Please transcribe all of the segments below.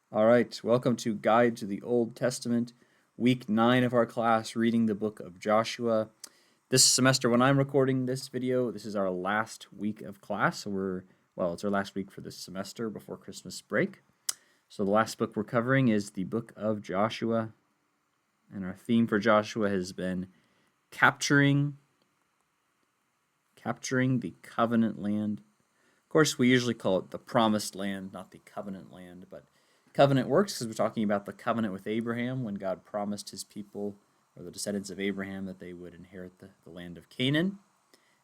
All right, welcome to Guide to the Old Testament, week 9 of our class, reading the book of Joshua. This semester, when I'm recording this video, this is our last week of class. So it's our last week for this semester before Christmas break. So the last book we're covering is the book of Joshua, and our theme for Joshua has been capturing the covenant land. Of course, we usually call it the promised land, not the covenant land, but covenant works because we're talking about the covenant with Abraham when God promised his people, or the descendants of Abraham, that they would inherit the land of Canaan.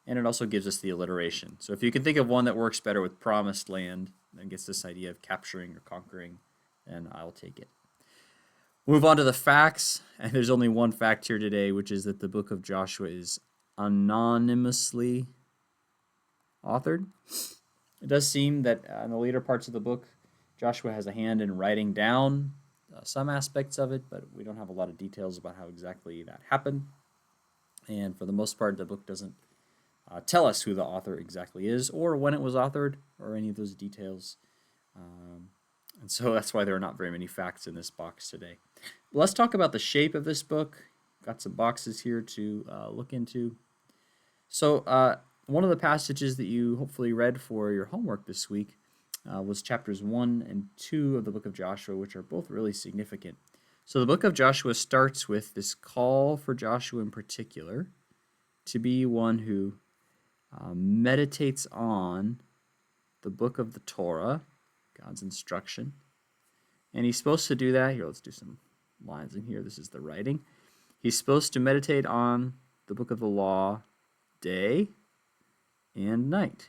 And it also gives us the alliteration. So if you can think of one that works better with promised land and gets this idea of capturing or conquering, then I'll take it. We'll move on to the facts, and there's only one fact here today, which is that the book of Joshua is anonymously authored. It does seem that in the later parts of the book, Joshua has a hand in writing down some aspects of it, but we don't have a lot of details about how exactly that happened. And for the most part, the book doesn't tell us who the author exactly is, or when it was authored, or any of those details. And so that's why there are not very many facts in this box today. But let's talk about the shape of this book. Got some boxes here to look into. So one of the passages that you hopefully read for your homework this week was chapters 1 and 2 of the book of Joshua, which are both really significant. So the book of Joshua starts with this call for Joshua in particular to be one who meditates on the book of the Torah, God's instruction. And he's supposed to do that. Here, let's do some lines in here. This is the writing. He's supposed to meditate on the book of the law day and night.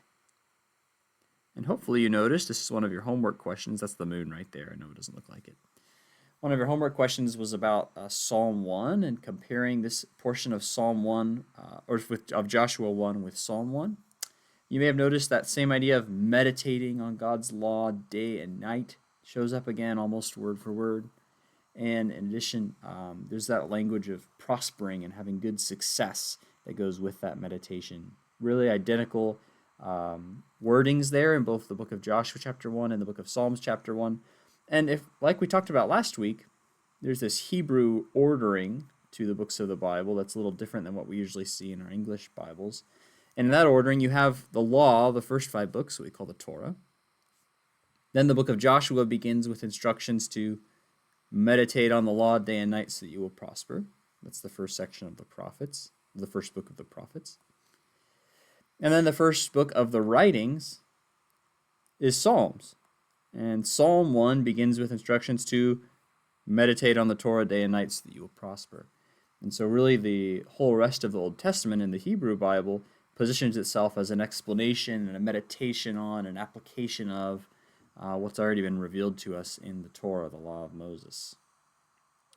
And hopefully you noticed, this is one of your homework questions. That's the moon right there. I know it doesn't look like it. One of your homework questions was about Psalm 1 and comparing this portion of Psalm 1, of Joshua 1 with Psalm 1. You may have noticed that same idea of meditating on God's law day and night shows up again almost word for word. And in addition, there's that language of prospering and having good success that goes with that meditation. Really identical wordings there in both the book of Joshua chapter 1 and the book of Psalms chapter 1. And if, like we talked about last week, there's this Hebrew ordering to the books of the Bible that's a little different than what we usually see in our English Bibles. And in that ordering, you have the law, the first 5 books, what we call the Torah. Then the book of Joshua begins with instructions to meditate on the law day and night so that you will prosper. That's the first section of the prophets, the first book of the prophets. And then the first book of the writings is Psalms. And Psalm 1 begins with instructions to meditate on the Torah day and night so that you will prosper. And so really the whole rest of the Old Testament in the Hebrew Bible positions itself as an explanation and a meditation on, an application of what's already been revealed to us in the Torah, the law of Moses.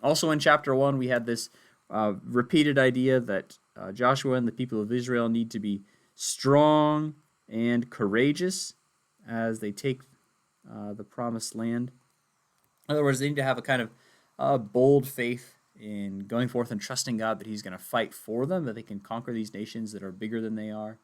Also in chapter 1, we had this repeated idea that Joshua and the people of Israel need to be strong and courageous as they take the promised land. In other words, they need to have a kind of bold faith in going forth and trusting God that he's going to fight for them, that they can conquer these nations that are bigger than they are.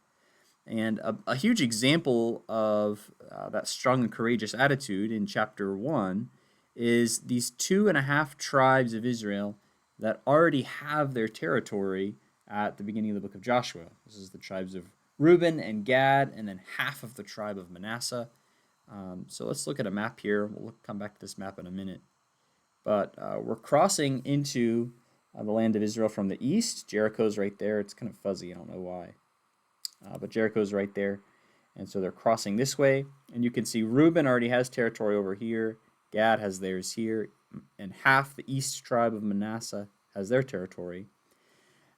And a huge example of that strong and courageous attitude in chapter 1 is these 2.5 tribes of Israel that already have their territory at the beginning of the book of Joshua. This is the tribes of Reuben and Gad, and then half of the tribe of Manasseh. So let's look at a map here. We'll come back to this map in a minute. But we're crossing into the land of Israel from the east. Jericho's right there. It's kind of fuzzy. I don't know why. But Jericho's right there. And so they're crossing this way. And you can see Reuben already has territory over here. Gad has theirs here. And half the east tribe of Manasseh has their territory.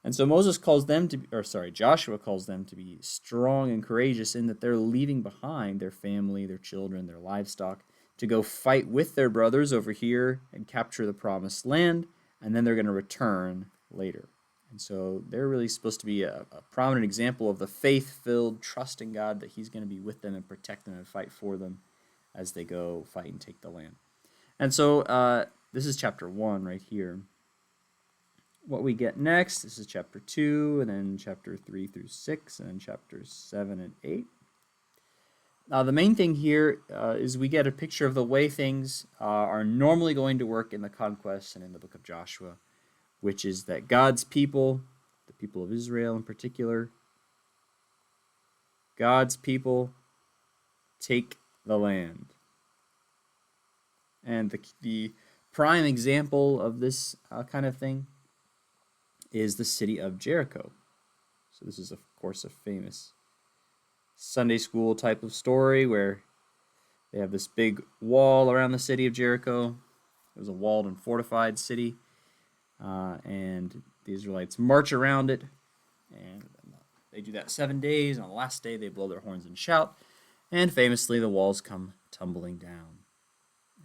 And so Joshua calls them to be strong and courageous in that they're leaving behind their family, their children, their livestock to go fight with their brothers over here and capture the promised land, and then they're going to return later. And so they're really supposed to be a prominent example of the faith-filled trust in God that he's going to be with them and protect them and fight for them as they go fight and take the land. And so this is chapter 1 right here. What we get next, this is chapter 2, and then chapter 3 through 6, and then chapters 7 and 8. The main thing here is we get a picture of the way things are normally going to work in the conquest and in the book of Joshua, which is that God's people, the people of Israel in particular, God's people take the land. And the prime example of this kind of thing is the city of Jericho. So this is, of course, a famous Sunday school type of story where they have this big wall around the city of Jericho. It was a walled and fortified city, and the Israelites march around it, and they do that 7 days. And on the last day, they blow their horns and shout, and famously, the walls come tumbling down.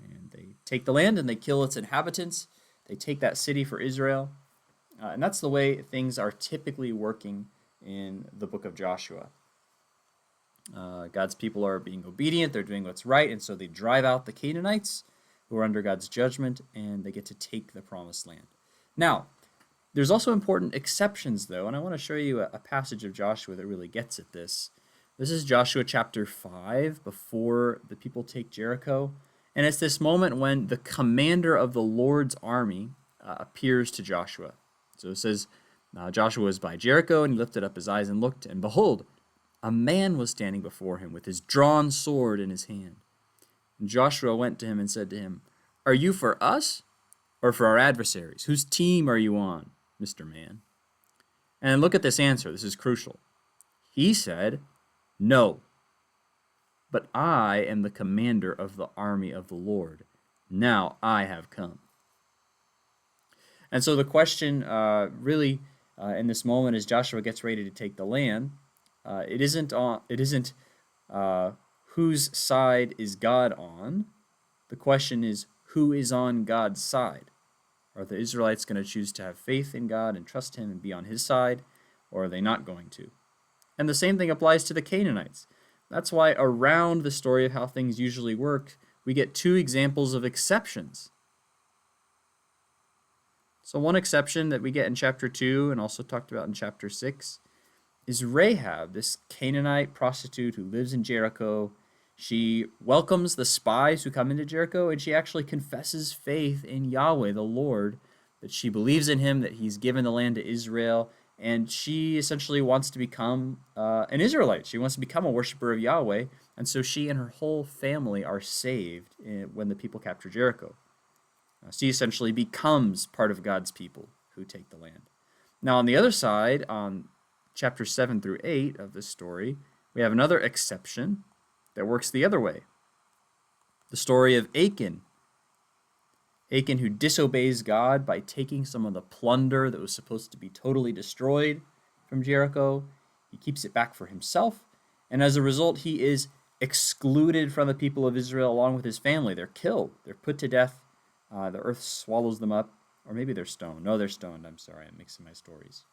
And they take the land and they kill its inhabitants. They take that city for Israel, and that's the way things are typically working in the book of Joshua. God's people are being obedient, they're doing what's right, and so they drive out the Canaanites who are under God's judgment, and they get to take the promised land. Now, there's also important exceptions, though, and I want to show you a passage of Joshua that really gets at this. This is Joshua chapter 5, before the people take Jericho, and it's this moment when the commander of the Lord's army appears to Joshua. So it says, Joshua was by Jericho, and he lifted up his eyes and looked, and behold, a man was standing before him with his drawn sword in his hand. And Joshua went to him and said to him, "Are you for us or for our adversaries? Whose team are you on, Mr. Man?" And look at this answer. This is crucial. He said, "No, but I am the commander of the army of the Lord. Now I have come." And so the question really in this moment as Joshua gets ready to take the land, it isn't whose side is God on. The question is, who is on God's side? Are the Israelites going to choose to have faith in God and trust him and be on his side, or are they not going to? And the same thing applies to the Canaanites. That's why around the story of how things usually work, we get two examples of exceptions. So one exception that we get in chapter 2 and also talked about in chapter 6 is Rahab, this Canaanite prostitute who lives in Jericho. She welcomes the spies who come into Jericho, and she actually confesses faith in Yahweh, the Lord, that she believes in him, that he's given the land to Israel, and she essentially wants to become an Israelite. She wants to become a worshiper of Yahweh, and so she and her whole family are saved when the people capture Jericho. She essentially becomes part of God's people who take the land. Now, on the other side, on chapter 7 through 8 of this story, we have another exception that works the other way. The story of Achan. Achan, who disobeys God by taking some of the plunder that was supposed to be totally destroyed from Jericho. He keeps it back for himself, and as a result, he is excluded from the people of Israel along with his family. They're killed. They're put to death. The earth swallows them up, or maybe they're stoned. No, they're stoned. I'm sorry, I'm mixing my stories.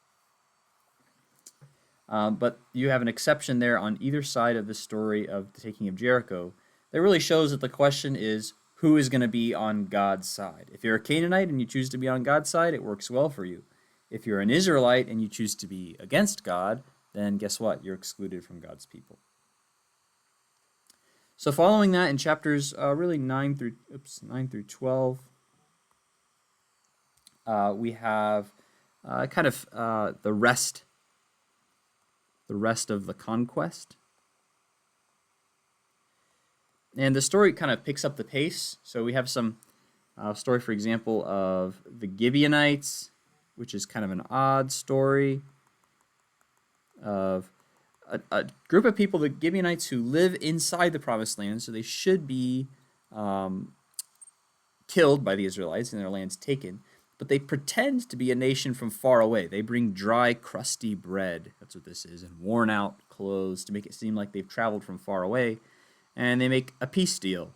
But you have an exception there on either side of the story of the taking of Jericho that really shows that the question is, who is going to be on God's side? If you're a Canaanite and you choose to be on God's side, it works well for you. If you're an Israelite and you choose to be against God, then guess what? You're excluded from God's people. So following that in chapters really 9 through 12, we have the rest of the conquest. And the story kind of picks up the pace. So we have some story, for example, of the Gibeonites, which is kind of an odd story of a group of people, the Gibeonites, who live inside the promised land, so they should be killed by the Israelites and their lands taken, but they pretend to be a nation from far away. They bring dry, crusty bread, that's what this is, and worn out clothes to make it seem like they've traveled from far away, and they make a peace deal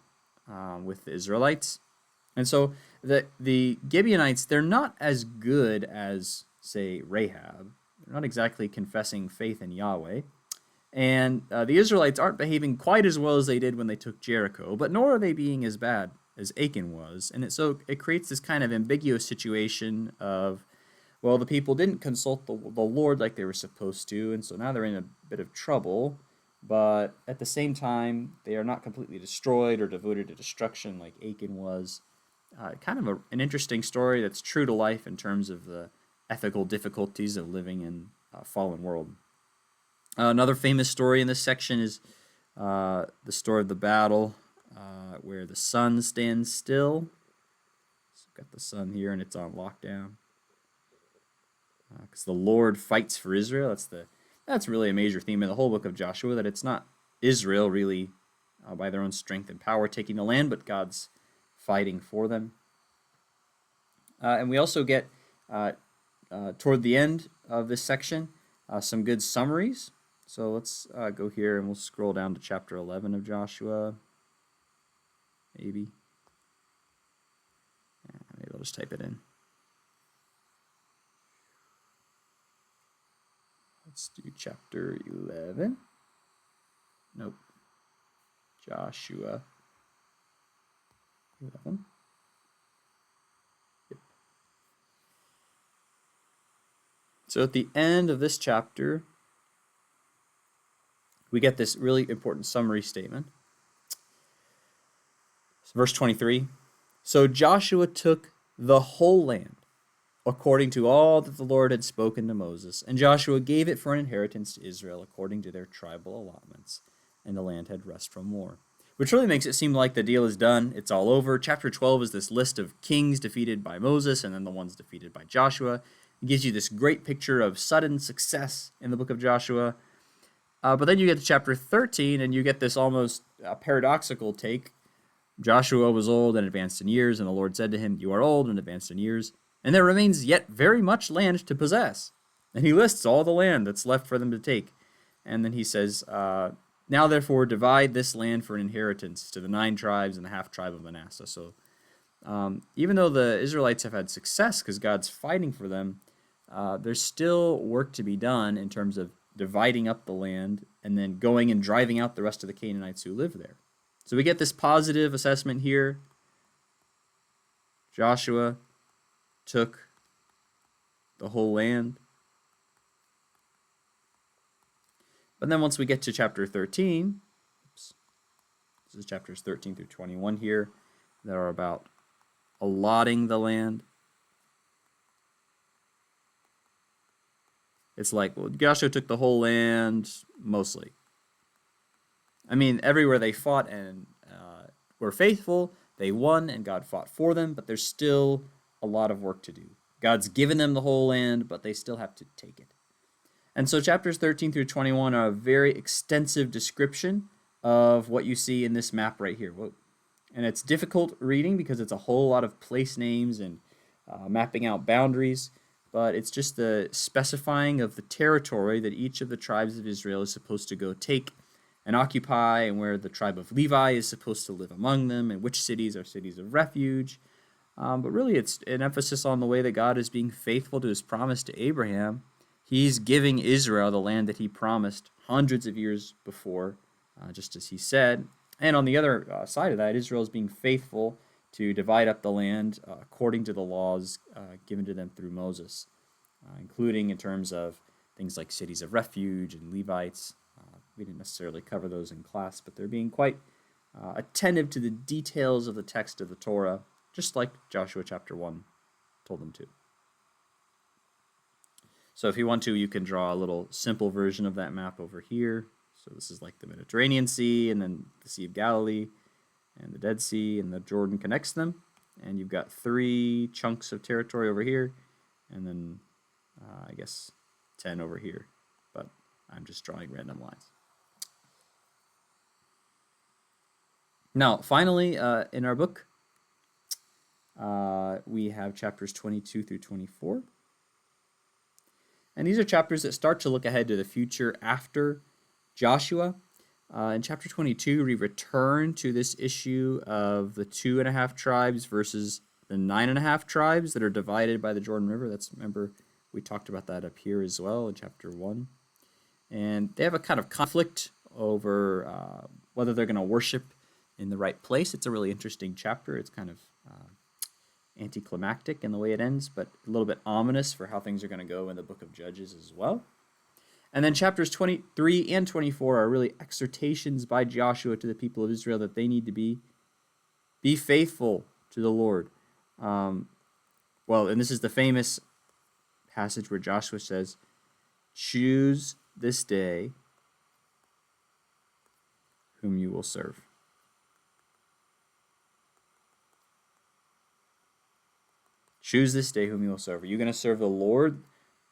with the Israelites. And so the Gibeonites, they're not as good as, say, Rahab. They're not exactly confessing faith in Yahweh. And the Israelites aren't behaving quite as well as they did when they took Jericho, but nor are they being as bad as Achan was. And so it creates this kind of ambiguous situation of, well, the people didn't consult the Lord like they were supposed to, and so now they're in a bit of trouble. but at the same time, they are not completely destroyed or devoted to destruction like Achan was. Kind of an interesting story that's true to life in terms of the ethical difficulties of living in a fallen world. Another famous story in this section is the story of the battle where the sun stands still. So we've got the sun here and it's on lockdown because the Lord fights for Israel. That's really a major theme in the whole book of Joshua, that it's not Israel really by their own strength and power taking the land, but God's fighting for them. And we also get toward the end of this section some good summaries. So let's go here and we'll scroll down to chapter 11 of Joshua. Maybe I'll just type it in. Let's do chapter 11. Nope. Joshua 11. Yep. So at the end of this chapter, we get this really important summary statement. Verse 23, so Joshua took the whole land, according to all that the Lord had spoken to Moses, and Joshua gave it for an inheritance to Israel according to their tribal allotments, and the land had rest from war. Which really makes it seem like the deal is done, it's all over. Chapter 12 is this list of kings defeated by Moses, and then the ones defeated by Joshua. It gives you this great picture of sudden success in the book of Joshua. But then you get to chapter 13, and you get this almost paradoxical take. Joshua was old and advanced in years, and the Lord said to him, you are old and advanced in years, and there remains yet very much land to possess. And he lists all the land that's left for them to take. And then he says, now therefore divide this land for an inheritance to the 9 tribes and the half tribe of Manasseh. So even though the Israelites have had success because God's fighting for them, there's still work to be done in terms of dividing up the land and then going and driving out the rest of the Canaanites who live there. So we get this positive assessment here. Joshua took the whole land. But then once we get to chapter 13, this is chapters 13 through 21 here, that are about allotting the land. It's like, well, Joshua took the whole land, mostly. I mean, everywhere they fought and were faithful, they won and God fought for them, but there's still a lot of work to do. God's given them the whole land, but they still have to take it. And so chapters 13 through 21 are a very extensive description of what you see in this map right here. Whoa. And it's difficult reading because it's a whole lot of place names and mapping out boundaries, but it's just the specifying of the territory that each of the tribes of Israel is supposed to go take and occupy, and where the tribe of Levi is supposed to live among them, and which cities are cities of refuge. But really, it's an emphasis on the way that God is being faithful to his promise to Abraham. He's giving Israel the land that he promised hundreds of years before, just as he said. And on the other side of that, Israel is being faithful to divide up the land according to the laws given to them through Moses, including in terms of things like cities of refuge and Levites. We didn't necessarily cover those in class, but they're being quite attentive to the details of the text of the Torah, just like Joshua chapter 1 told them to. So if you want to, you can draw a little simple version of that map over here. So this is like the Mediterranean Sea, and then the Sea of Galilee, and the Dead Sea, and the Jordan connects them. And you've got 3 chunks of territory over here, and then I guess 10 over here. But I'm just drawing random lines. Now, finally, in our book, we have chapters 22 through 24. And these are chapters that start to look ahead to the future after Joshua. In chapter 22, we return to this issue of the 2.5 tribes versus the 9.5 tribes that are divided by the Jordan River. Remember, we talked about that up here as well in chapter 1. And they have a kind of conflict over whether they're going to worship in the right place. It's a really interesting chapter. It's kind of anticlimactic in the way it ends, but a little bit ominous for how things are going to go in the book of Judges as well. And then chapters 23 and 24 are really exhortations by Joshua to the people of Israel that they need to be faithful to the Lord. And this is the famous passage where Joshua says, "Choose this day whom you will serve." Choose this day whom you will serve. Are you going to serve the Lord,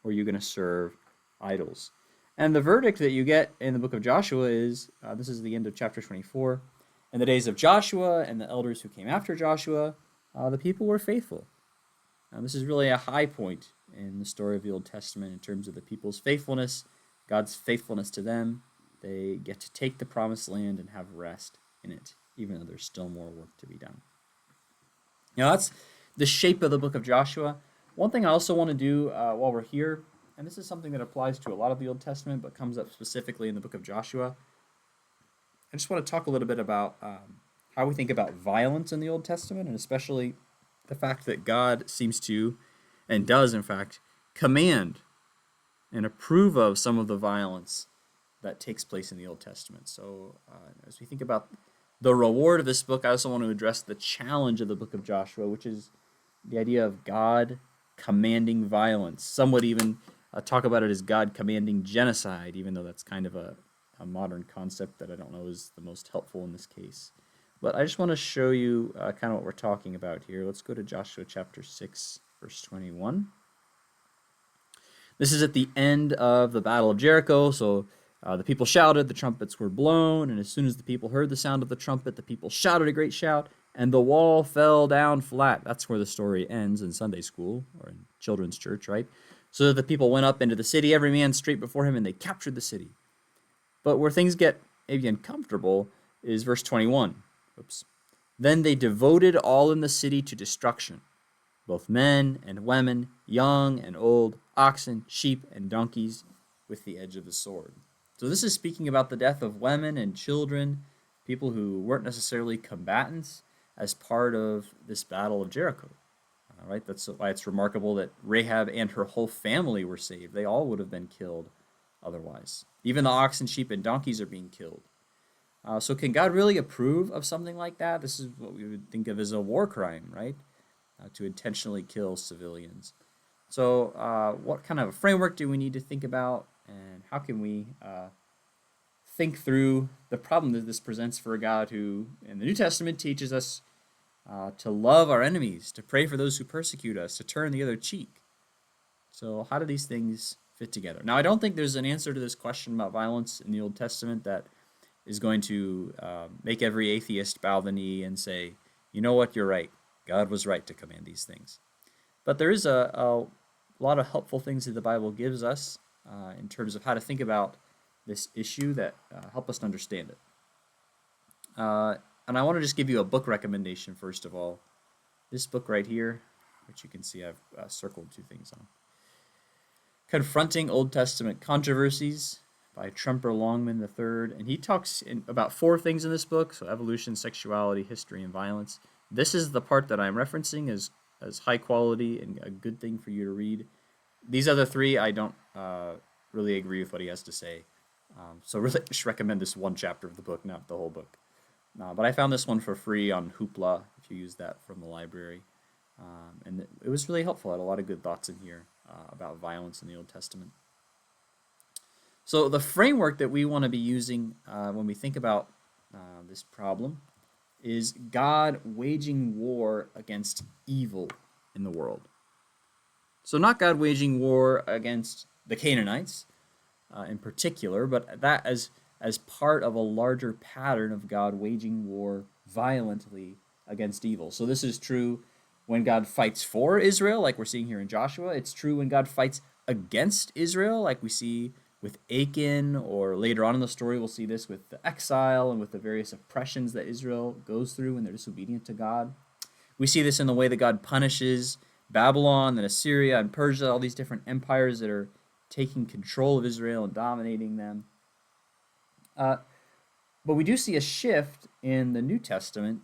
or are you going to serve idols? And the verdict that you get in the book of Joshua is, this is the end of chapter 24, in the days of Joshua and the elders who came after Joshua, the people were faithful. Now, this is really a high point in the story of the Old Testament in terms of the people's faithfulness, God's faithfulness to them. They get to take the promised land and have rest in it, even though there's still more work to be done. Now, that's the shape of the book of Joshua. One thing I also want to do while we're here, and this is something that applies to a lot of the Old Testament, but comes up specifically in the book of Joshua. I just want to talk a little bit about how we think about violence in the Old Testament, and especially the fact that God seems to, and does in fact, command and approve of some of the violence that takes place in the Old Testament. So as we think about the reward of this book, I also want to address the challenge of the book of Joshua, which is the idea of God commanding violence. Some would even talk about it as God commanding genocide, even though that's kind of a modern concept that I don't know is the most helpful in this case. But I just want to show you kind of what we're talking about here. Let's go to Joshua chapter 6, verse 21. This is at the end of the Battle of Jericho, so the people shouted, the trumpets were blown, and as soon as the people heard the sound of the trumpet, the people shouted a great shout, and the wall fell down flat. That's where the story ends in Sunday school, or in children's church, right? So that the people went up into the city, every man straight before him, and they captured the city. But where things get maybe uncomfortable is verse 21. Oops. Then they devoted all in the city to destruction, both men and women, young and old, oxen, sheep, and donkeys, with the edge of the sword. So this is speaking about the death of women and children, people who weren't necessarily combatants, as part of this battle of Jericho. Right? That's why it's remarkable that Rahab and her whole family were saved. They all would have been killed otherwise. Even the oxen, sheep, and donkeys are being killed. So can God really approve of something like that? This is what we would think of as a war crime, right? To intentionally kill civilians. So what kind of a framework do we need to think about, and how can we think through the problem that this presents for a God who, in the New Testament, teaches us to love our enemies, to pray for those who persecute us, to turn the other cheek. So how do these things fit together? Now, I don't think there's an answer to this question about violence in the Old Testament that is going to make every atheist bow the knee and say, you know what, you're right. God was right to command these things. But there is a lot of helpful things that the Bible gives us in terms of how to think about this issue that help us to understand it. And I want to just give you a book recommendation, first of all. This book right here, which you can see I've circled two things on. Confronting Old Testament Controversies by Tremper Longman III. And he talks about four things in this book, so evolution, sexuality, history, and violence. This is the part that I'm referencing as high quality and a good thing for you to read. These other three, I don't really agree with what he has to say. So really, I just recommend this one chapter of the book, not the whole book. But I found this one for free on Hoopla, if you use that from the library. And it was really helpful. I had a lot of good thoughts in here about violence in the Old Testament. So the framework that we want to be using when we think about this problem is God waging war against evil in the world. So not God waging war against the Canaanites in particular, but that as part of a larger pattern of God waging war violently against evil. So this is true when God fights for Israel, like we're seeing here in Joshua. It's true when God fights against Israel, like we see with Achan, or later on in the story we'll see this with the exile and with the various oppressions that Israel goes through when they're disobedient to God. We see this in the way that God punishes Babylon and Assyria and Persia, all these different empires that are taking control of Israel and dominating them. But we do see a shift in the New Testament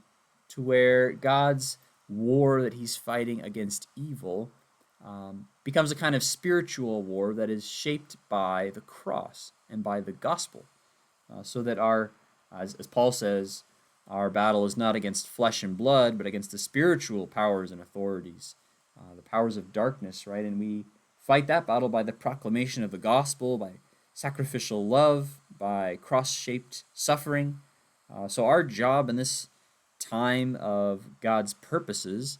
to where God's war that he's fighting against evil becomes a kind of spiritual war that is shaped by the cross and by the gospel. So that as Paul says, our battle is not against flesh and blood, but against the spiritual powers and authorities, the powers of darkness, right? And we fight that battle by the proclamation of the gospel, by sacrificial love, by cross-shaped suffering. So our job in this time of God's purposes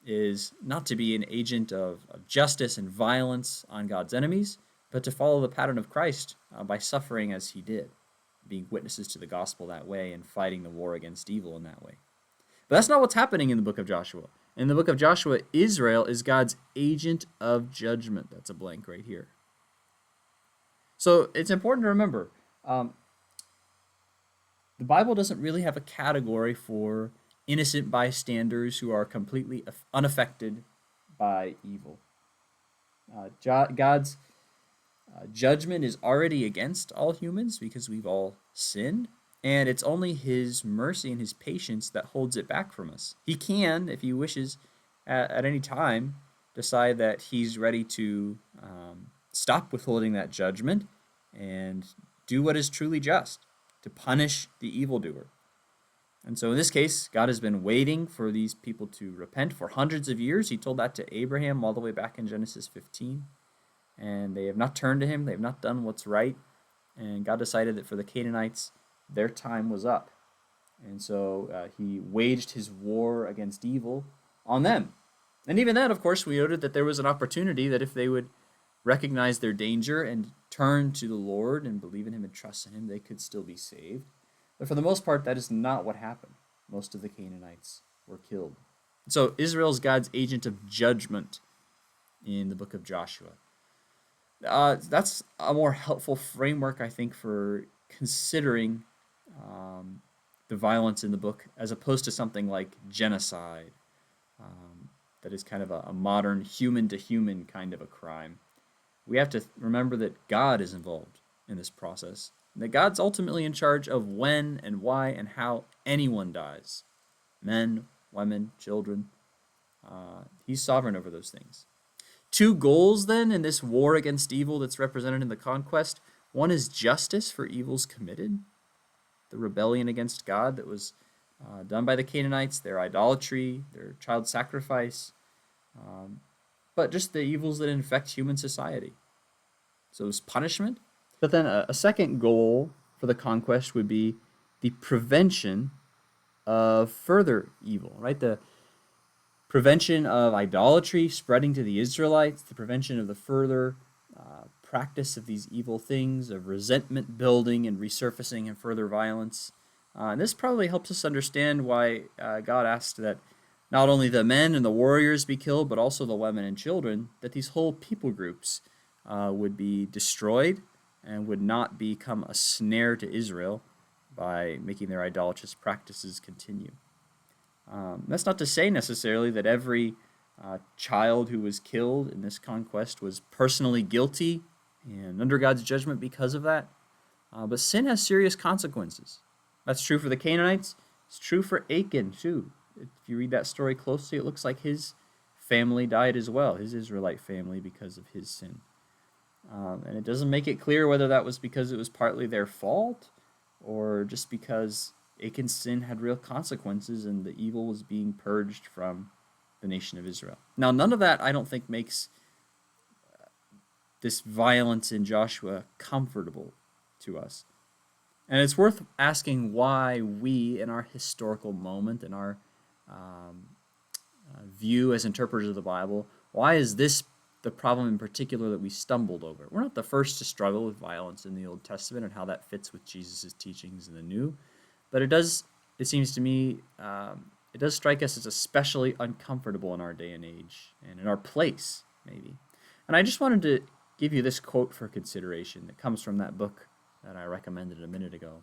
is not to be an agent of justice and violence on God's enemies, but to follow the pattern of Christ by suffering as he did, being witnesses to the gospel that way and fighting the war against evil in that way. But that's not what's happening in the book of Joshua. In the book of Joshua, Israel is God's agent of judgment. That's a blank right here. So it's important to remember, the Bible doesn't really have a category for innocent bystanders who are completely unaffected by evil. God's judgment is already against all humans because we've all sinned, and it's only his mercy and his patience that holds it back from us. He can, if he wishes, at any time, decide that he's ready to stop withholding that judgment and do what is truly just, to punish the evildoer. And so in this case, God has been waiting for these people to repent for hundreds of years. He told that to Abraham all the way back in Genesis 15. And they have not turned to him. They have not done what's right. And God decided that for the Canaanites, their time was up. And so he waged his war against evil on them. And even then, of course, we noted that there was an opportunity that if they would recognize their danger and turn to the Lord and believe in him and trust in him, they could still be saved. But for the most part, that is not what happened. Most of the Canaanites were killed. So Israel's God's agent of judgment in the book of Joshua. That's a more helpful framework, I think, for considering the violence in the book as opposed to something like genocide, that is kind of a modern human-to-human kind of a crime. We have to remember that God is involved in this process, that God's ultimately in charge of when and why and how anyone dies. Men, women, children. He's sovereign over those things. Two goals, then, in this war against evil that's represented in the conquest. One is justice for evils committed, the rebellion against God that was done by the Canaanites, their idolatry, their child sacrifice, but just the evils that infect human society. So it's punishment. But then a second goal for the conquest would be the prevention of further evil, right? The prevention of idolatry spreading to the Israelites, the prevention of the further practice of these evil things, of resentment building and resurfacing and further violence. And this probably helps us understand why God asked that not only the men and the warriors be killed, but also the women and children, that these whole people groups would be destroyed and would not become a snare to Israel by making their idolatrous practices continue. That's not to say necessarily that every child who was killed in this conquest was personally guilty and under God's judgment because of that. But sin has serious consequences. That's true for the Canaanites. It's true for Achan, too. If you read that story closely, it looks like his family died as well, his Israelite family, because of his sin. And it doesn't make it clear whether that was because it was partly their fault or just because Achan's sin had real consequences and the evil was being purged from the nation of Israel. Now, none of that, I don't think, makes this violence in Joshua comfortable to us. And it's worth asking why we, in our historical moment, in our view as interpreters of the Bible, why is this the problem in particular that we stumbled over? We're not the first to struggle with violence in the Old Testament and how that fits with Jesus' teachings in the New, but it seems to me, it does strike us as especially uncomfortable in our day and age and in our place, maybe. And I just wanted to give you this quote for consideration that comes from that book that I recommended a minute ago.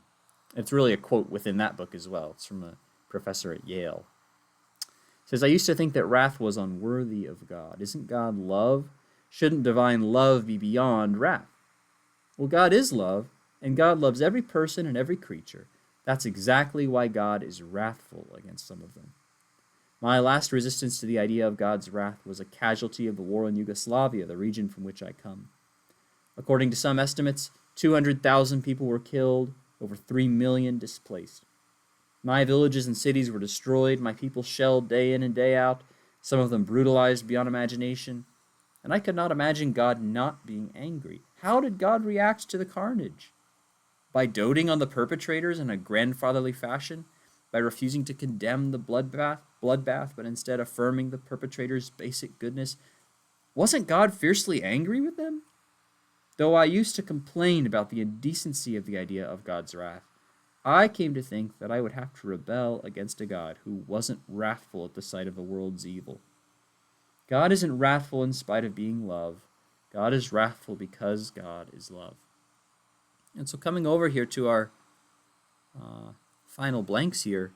It's really a quote within that book as well. It's from a professor at Yale. It says, "I used to think that wrath was unworthy of God. Isn't God love? Shouldn't divine love be beyond wrath? Well, God is love, and God loves every person and every creature. That's exactly why God is wrathful against some of them. My last resistance to the idea of God's wrath was a casualty of the war in Yugoslavia, the region from which I come. According to some estimates, 200,000 people were killed, over 3 million displaced. My villages and cities were destroyed, my people shelled day in and day out, some of them brutalized beyond imagination, and I could not imagine God not being angry. How did God react to the carnage? By doting on the perpetrators in a grandfatherly fashion? By refusing to condemn the bloodbath, but instead affirming the perpetrators' basic goodness? Wasn't God fiercely angry with them? Though I used to complain about the indecency of the idea of God's wrath, I came to think that I would have to rebel against a God who wasn't wrathful at the sight of the world's evil. God isn't wrathful in spite of being love. God is wrathful because God is love. And so coming over here to our final blanks here,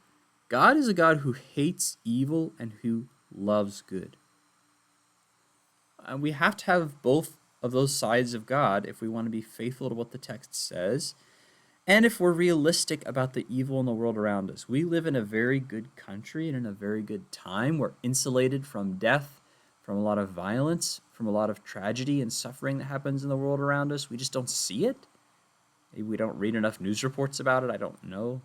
God is a God who hates evil and who loves good. And we have to have both of those sides of God if we want to be faithful to what the text says, and if we're realistic about the evil in the world around us. We live in a very good country and in a very good time. We're insulated from death, from a lot of violence, from a lot of tragedy and suffering that happens in the world around us. We just don't see it. Maybe we don't read enough news reports about it. I don't know.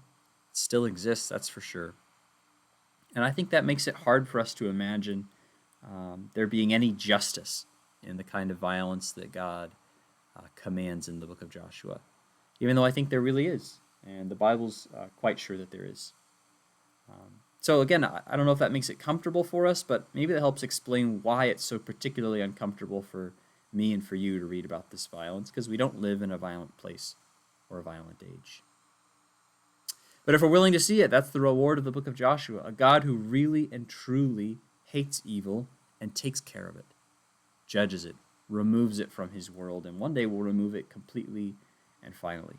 It still exists, that's for sure. And I think that makes it hard for us to imagine there being any justice in the kind of violence that God commands in the book of Joshua, even though I think there really is, and the Bible's quite sure that there is. So again, I don't know if that makes it comfortable for us, but maybe that helps explain why it's so particularly uncomfortable for me and for you to read about this violence, because we don't live in a violent place or a violent age. But if we're willing to see it, that's the reward of the book of Joshua, a God who really and truly hates evil and takes care of it, judges it, removes it from his world, and one day will remove it completely and finally.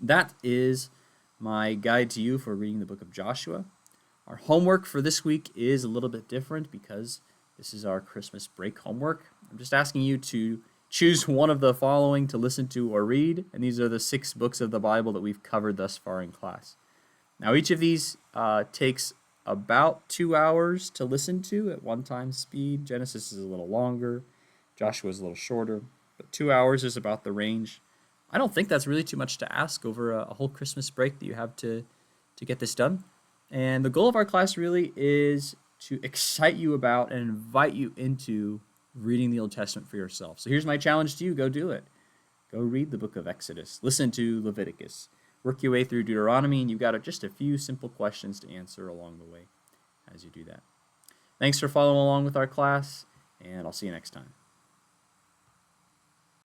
That is my guide to you for reading the book of Joshua. Our homework for this week is a little bit different because this is our Christmas break homework. I'm just asking you to choose one of the following to listen to or read, and these are the 6 books of the Bible that we've covered thus far in class. Now, each of these takes about 2 hours to listen to at one time speed. Genesis is a little longer. Joshua is a little shorter, but 2 hours is about the range. I don't think that's really too much to ask over a whole Christmas break that you have to get this done. And the goal of our class really is to excite you about and invite you into reading the Old Testament for yourself. So here's my challenge to you. Go do it. Go read the book of Exodus. Listen to Leviticus. Work your way through Deuteronomy, and you've got just a few simple questions to answer along the way as you do that. Thanks for following along with our class, and I'll see you next time.